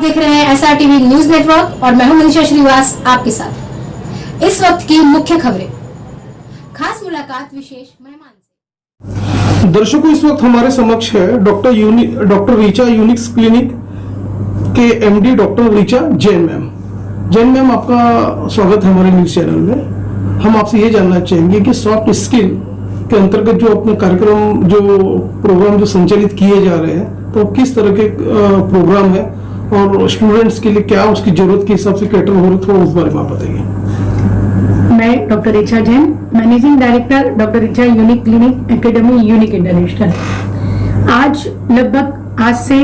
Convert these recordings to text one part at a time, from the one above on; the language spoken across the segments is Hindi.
देख रहे हैं SRTV न्यूज नेटवर्क और मैं हूं मनीषा श्रीवास आपके साथ। इस वक्त की मुख्य खबरें, खास मुलाकात विशेष मेहमान से। दर्शकों, इस वक्त हमारे समक्ष है डॉक्टर ऋचा यूनिक्स क्लिनिक के MD doctor Richa Jain ma'am. Jain ma'am, आपका स्वागत है हमारे न्यूज चैनल में। हम आपसे ये जानना चाहेंगे कि सॉफ्ट स्किल के अंतर्गत जो अपने कार्यक्रम प्रोग्राम जो संचालित किए जा रहे हैं, तो किस तरह के प्रोग्राम है और स्टूडेंट्स के लिए क्या उसकी जरूरत के हिसाब से कैटर हो रही, थोड़ा उस बारे में आप बताइए। मैं doctor Richa Jain, managing director doctor Richa unique clinic academy unique international. आज से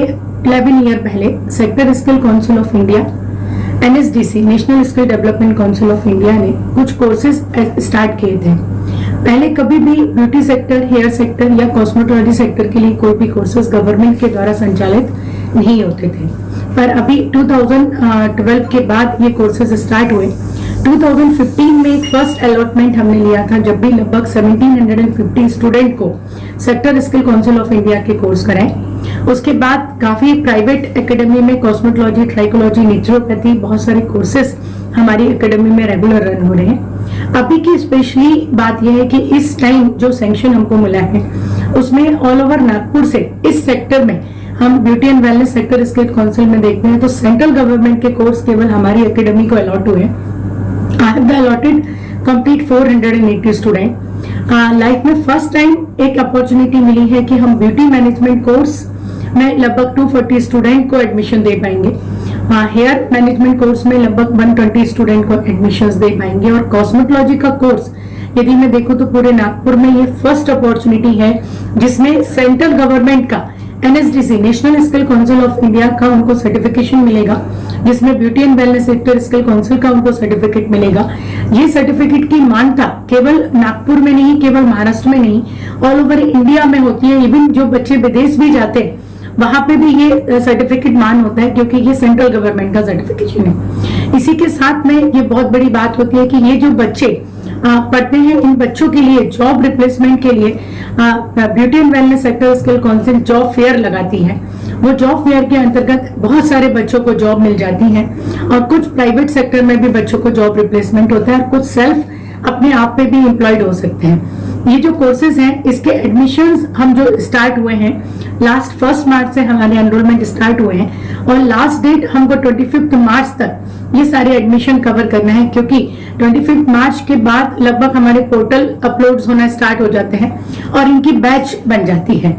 11 ईयर पहले sector skill council of India NSDC national skill development council of India ने कुछ कोर्सेज स्टार्ट किए थे। पहले कभी भी ब्यूटी सेक्टर, हेयर सेक्टर या कॉस्मेटोलॉजी सेक्टर के लिए कोई भी कोर्सेज गवर्नमेंट के द्वारा संचालित नहीं होते थे, पर अभी 2012 के बाद ये कोर्सेज स्टार्ट हुए। 2015 में एक फर्स्ट अलॉटमेंट हमने लिया था, जब भी लगभग 1750 स्टूडेंट को sector skill council of India के कोर्स कराए। उसके बाद काफी प्राइवेट एकेडमी में कॉस्मेटोलॉजी, ट्राइकोलॉजी, नेचुरोपैथी, बहुत सारे कोर्सेज हमारी एकेडमी में रेगुलर रन हो रहे हैं। अभी की स्पेशली बात यह है कि इस टाइम जो सैंक्शन हमको मिला है उसमें ऑल ओवर नागपुर से इस सेक्टर में हम beauty and wellness sector skill council में देखते हैं तो सेंट्रल गवर्नमेंट के कोर्स केवल हमारी एकेडमी को अलॉट हुए। I have allotted complete 480 student. Life में फर्स्ट टाइम एक अपॉर्चुनिटी मिली है कि हम ब्यूटी मैनेजमेंट कोर्स में लगभग 240 स्टूडेंट को एडमिशन दे पाएंगे। हेयर मैनेजमेंट कोर्स में लगभग 120 स्टूडेंट को एडमिशंस दे पाएंगे। और कॉस्मेटोलॉजी का कोर्स यदि मैं देखूं तो पूरे नागपुर में ये फर्स्ट अपॉर्चुनिटी है जिसमें सेंट्रल गवर्नमेंट का NSDC national skill council of India का उनको सर्टिफिकेशन मिलेगा, जिसमें beauty and wellness sector skill council का उनको सर्टिफिकेट मिलेगा। ये सर्टिफिकेट की मान्यता केवल नागपुर में नहीं, केवल महाराष्ट्र में नहीं, ऑल ओवर इंडिया में होती है। इवन जो बच्चे विदेश भी जाते हैं वहां पे भी ये सर्टिफिकेट मान होता है, क्योंकि ये सेंट्रल गवर्नमेंट का सर्टिफिकेशन है। इसी के साथ में ये बहुत बड़ी बात होती है कि ये जो बच्चे पढ़ते हैं, इन बच्चों के लिए जॉब रिप्लेसमेंट के लिए beauty and wellness sector skill council job fair लगाती है। वो जॉब फेयर के अंतर्गत बहुत सारे बच्चों को जॉब मिल जाती है और कुछ प्राइवेट सेक्टर में भी बच्चों को जॉब रिप्लेसमेंट होता है और कुछ सेल्फ अपने आप पे भी एम्प्लॉयड हो सकते हैं। ये जो कोर्सेज हैं इसके एडमिशंस हम जो स्टार्ट हुए हैं लास्ट 1 मार्च से हमारे एनरोलमेंट स्टार्ट हुए हैं और लास्ट डेट हमको 25 मार्च तक ये सारे एडमिशन कवर करना है, क्योंकि 25 मार्च के बाद लगभग हमारे पोर्टल अपलोड्स होना स्टार्ट हो जाते हैं और इनकी बैच बन जाती है।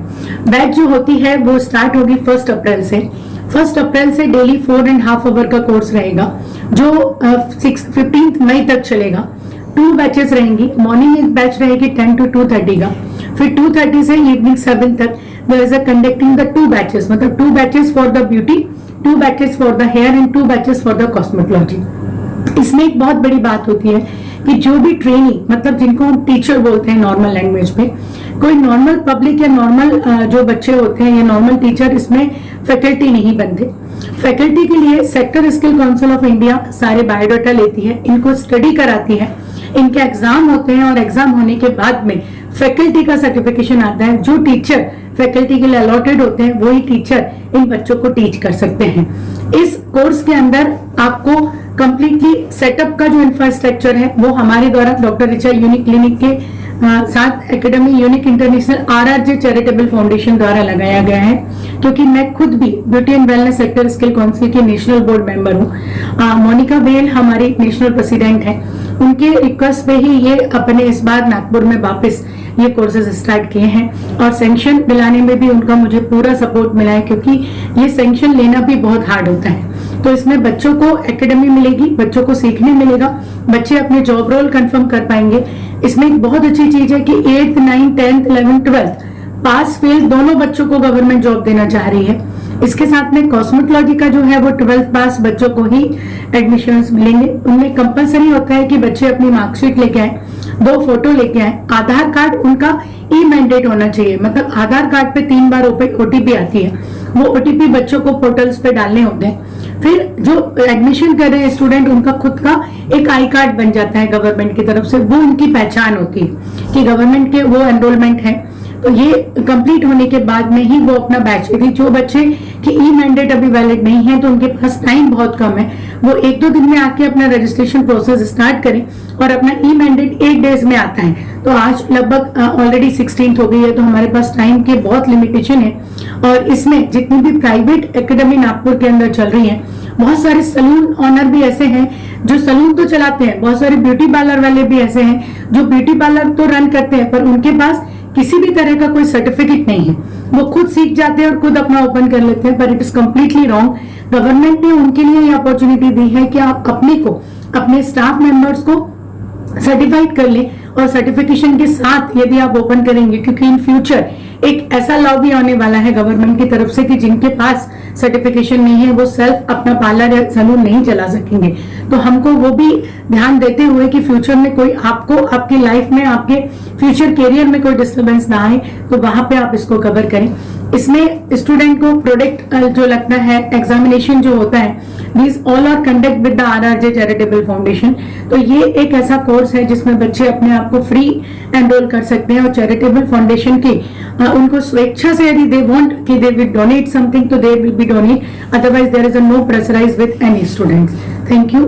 बैच जो होती है वो स्टार्ट होगी 1 अप्रैल से। 1 अप्रैल से डेली 4.5 आवर का कोर्स रहेगा जो 15 मई तक चलेगा। 2 बैचेस रहेंगी। मॉर्निंग एक बैच रहेगी 10 to 2:30 का, फिर 2:30 से इवनिंग 7 तक there is a conducting the 2 batches, मतलब 2 batches for the beauty, 2 batches for the hair and 2 batches for the cosmetology. इसमें एक बहुत बड़ी बात होती है कि जो भी ट्रेनी, मतलब जिनको हम टीचर बोलते हैं नॉर्मल लैंग्वेज में, कोई नॉर्मल पब्लिक या नॉर्मल जो बच्चे होते हैं या नॉर्मल टीचर इसमें फैकल्टी नहीं बनते। फैकल्टी के लिए sector skill council of India सारे बायोडाटा लेती है, इनको स्टडी कराती है, इनके एग्जाम होते हैं और एग्जाम होने के बाद में फैकल्टी का सर्टिफिकेशन आता है। जो टीचर फैकल्टी के लिए अलॉटेड होते हैं वही टीचर इन बच्चों को टीच कर सकते हैं। इस कोर्स के अंदर आपको कंप्लीटली सेटअप का जो इंफ्रास्ट्रक्चर है वो हमारे द्वारा डॉक्टर ऋचा यूनिक क्लिनिक के साथ academy unique international RRJ charitable foundation द्वारा लगाया गया है, क्योंकि मैं खुद भी beauty and wellness sector skill council के नेशनल बोर्ड मेंबर हूँ। मोनिका बेल हमारी नेशनल प्रेसिडेंट है, उनके रिक्वेस्ट पे ही ये अपने इस बार नागपुर में वापस ये कोर्सेज स्टार्ट किए हैं और सैंक्शन दिलाने में भी उनका मुझे पूरा सपोर्ट मिला है, क्योंकि ये सैंक्शन लेना भी बहुत हार्ड होता है। तो इसमें बच्चों को एकेडमी मिलेगी, बच्चों को सीखने मिलेगा, बच्चे अपने जॉब रोल कंफर्म कर पाएंगे। इसमें एक बहुत अच्छी चीज है कि 8th, 9th, 10th, 11th, 12th pass fail दोनों बच्चों को गवर्नमेंट जॉब देना चाह रही है। इसके साथ में कॉस्मेटोलॉजी का जो है वो 12th पास बच्चों को ही एडमिशंस मिलेंगे। उनमें कंपलसरी होता है कि बच्चे अपनी मार्कशीट लेके आए, 2 फोटो लेके आए, आधार कार्ड उनका मैंडेट होना चाहिए, मतलब आधार कार्ड पे 3 बार OTP आती है, वो OTP बच्चों को पोर्टल्स पे डालने होते हैं। फिर जो एडमिशन कर रहे हैं स्टूडेंट, उनका खुद का एक आई कार्ड बन जाता है गवर्नमेंट की तरफ से, वो उनकी पहचान होती है कि गवर्नमेंट के वो एनरोलमेंट है। तो ये कंप्लीट होने के बाद में ही वो अपना बैच, यदि जो बच्चे की ई मैंडेट अभी वैलिड नहीं है तो उनके पास टाइम बहुत कम है, वो 1-2 दिन में आके अपना रजिस्ट्रेशन प्रोसेस स्टार्ट करें और अपना ई मैंडेट 8 डेज में आता है। तो आज लगभग ऑलरेडी 16th हो गई है, तो हमारे पास टाइम के बहुत लिमिटेशन है। और इसमें जितनी भी प्राइवेट एकेडमी नागपुर के अंदर चल रही है, बहुत सारे सलून ऑनर भी ऐसे हैं जो सलून तो चलाते हैं, बहुत सारे ब्यूटी पार्लर वाले भी ऐसे हैं जो ब्यूटी पार्लर तो रन करते हैं पर उनके पास किसी भी तरह का कोई सर्टिफिकेट नहीं है, वो खुद सीख जाते हैं और खुद अपना ओपन कर लेते हैं, पर it is completely wrong. Government ने उनके लिए ये अपॉर्चुनिटी दी है कि आप अपने स्टाफ मेंबर्स को सर्टिफाइड कर ले और सर्टिफिकेशन के साथ यदि आप ओपन करेंगे, क्योंकि इन फ्यूचर एक ऐसा लॉ भी आने वाला है गवर्नमेंट की तरफ से कि जिनके पास सर्टिफिकेशन नहीं है वो सेल्फ अपना पार्लर या सैलून नहीं चला सकेंगे। तो हमको वो भी ध्यान देते हुए कि फ्यूचर में कोई आपको आपकी लाइफ में आपके फ्यूचर करियर में कोई डिस्टर्बेंस ना आए, तो वहां पे आप इसको कवर करें। इसमें स्टूडेंट को प्रोडक्ट जो लगता है, एग्जामिनेशन जो होता है, these all are conduct with the RRJ charitable foundation. तो ये एक ऐसा कोर्स है जिसमें बच्चे अपने आप को फ्री एनरोल कर सकते हैं और चैरिटेबल फाउंडेशन की उनको स्वेच्छा से यदि दे वांट कि दे विल डोनेट समथिंग तो they will be donate, otherwise there is no pressurise with any students. Thank you.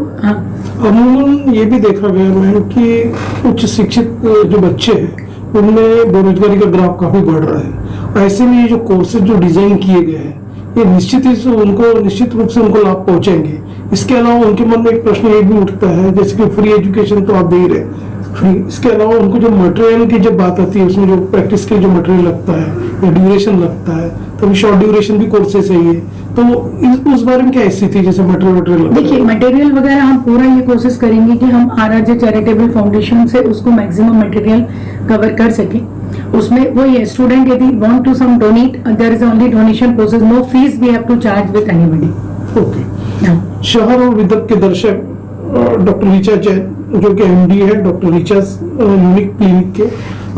अमूमन ये भी देखा गया मैम कि उच्च शिक्षित जो बच्चे हैं उनमें बेरोजगारी का ग्राफ काफी बढ़ रहा है। ऐसे में ये जो कोर्सेज जो डिजाइन किए गए हैं ये निश्चित रूप से उनको लाभ पहुंचेंगे। इसके अलावा उनके मन में एक प्रश्न ये भी उठता है, जैसे कि फ्री एजुकेशन तो आप दे रहे फ्री, इसके अलावा उनको जो मटेरियल की जब बात आती है उसमें जो प्रैक्टिस के जो मटेरियल लगता है या ड्यूरेशन लगता है, तो शॉर्ट ड्यूरेशन भी कोर्सेस है ये, तो उस बारे में क्या स्थिति है? जैसे मटेरियल देखिए, मटेरियल वगैरह हम पूरा ये कोशिश करेंगे कि हम RRJ चैरिटेबल फाउंडेशन से उसको मैक्सिमम मटेरियल कवर कर सके। उसमें वो ये स्टूडेंट यदि want to some donate, there is only donation process, no fees we have to charge with anybody. Okay. शहर और विदर्भ के दर्शक डॉक्टर ऋचा जैन जो कि MD है डॉक्टर ऋचा यूनिक क्लिनिक के,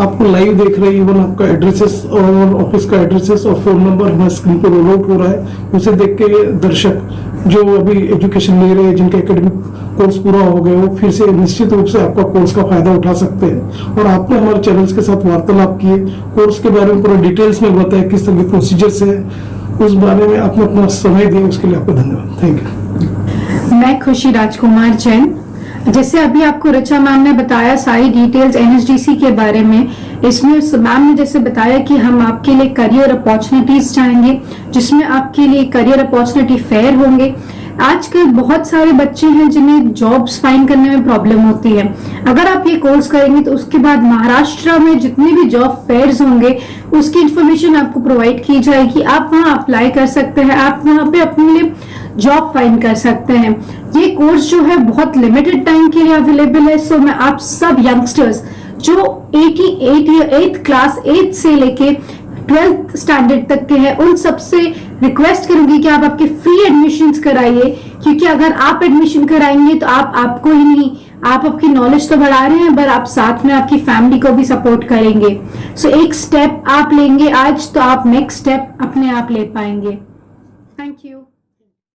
आपको लाइव देख रहे हैं। इवन आपका एड्रेसेस और ऑफिस का एड्रेसेस और फोन नंबर हमारे स्क्रीन पर रोल आउट हो रहा है। उसे देख के दर्शक जो अभी एजुकेशन ले रहे हैं, जिनका एकेडमिक कोर्स पूरा हो गया, वो फिर से निश्चित रूप से आपका कोर्स का फायदा उठा सकते हैं। और आपने हमारे चैनल्स के साथ वार्तालाप किए, कोर्स के बारे में पूरा डिटेल्स में बताया, किस तरह के प्रोसीजर्स है, उस बारे में आपने अपना समय दिया, उसके लिए आपका धन्यवाद। Thank you. मैं खुशी राजकुमार जैन। जैसे अभी आपको ऋचा मैम ने बताया सारी डिटेल्स NSDC के बारे में, इसमें मैम ने जैसे बताया कि हम आपके लिए करियर अपॉर्चुनिटीज चाहेंगे, जिसमें आपके लिए करियर अपॉर्चुनिटी फेयर होंगे। आजकल बहुत सारे बच्चे हैं जिन्हें जॉब्स फाइंड करने में प्रॉब्लम होती है। अगर आप ये कोर्स करेंगे तो उसके बाद महाराष्ट्र में जितने भी जॉब फेयर्स होंगे उसकी इंफॉर्मेशन आपको प्रोवाइड की जाएगी, आप वहां अप्लाई कर सकते हैं, आप वहां पे अपने लिए जॉब फाइंड कर सकते हैं। ये कोर्स जो है बहुत लिमिटेड टाइम के लिए अवेलेबल है। सो मैं आप सब यंगस्टर्स जो 8th क्लास 8 से लेके 12th स्टैंडर्ड तक के हैं, उन सबसे रिक्वेस्ट करूंगी कि आप आपके फ्री एडमिशंस कराइए, क्योंकि अगर आप एडमिशन कराएंगे तो आप आपको ही नहीं, आप आपकी नॉलेज तो बढ़ा रहे हैं पर आप साथ में आपकी फैमिली को भी सपोर्ट करेंगे। सो एक स्टेप आप लेंगे आज तो आप नेक्स्ट स्टेप अपने आप ले पाएंगे। Thank you.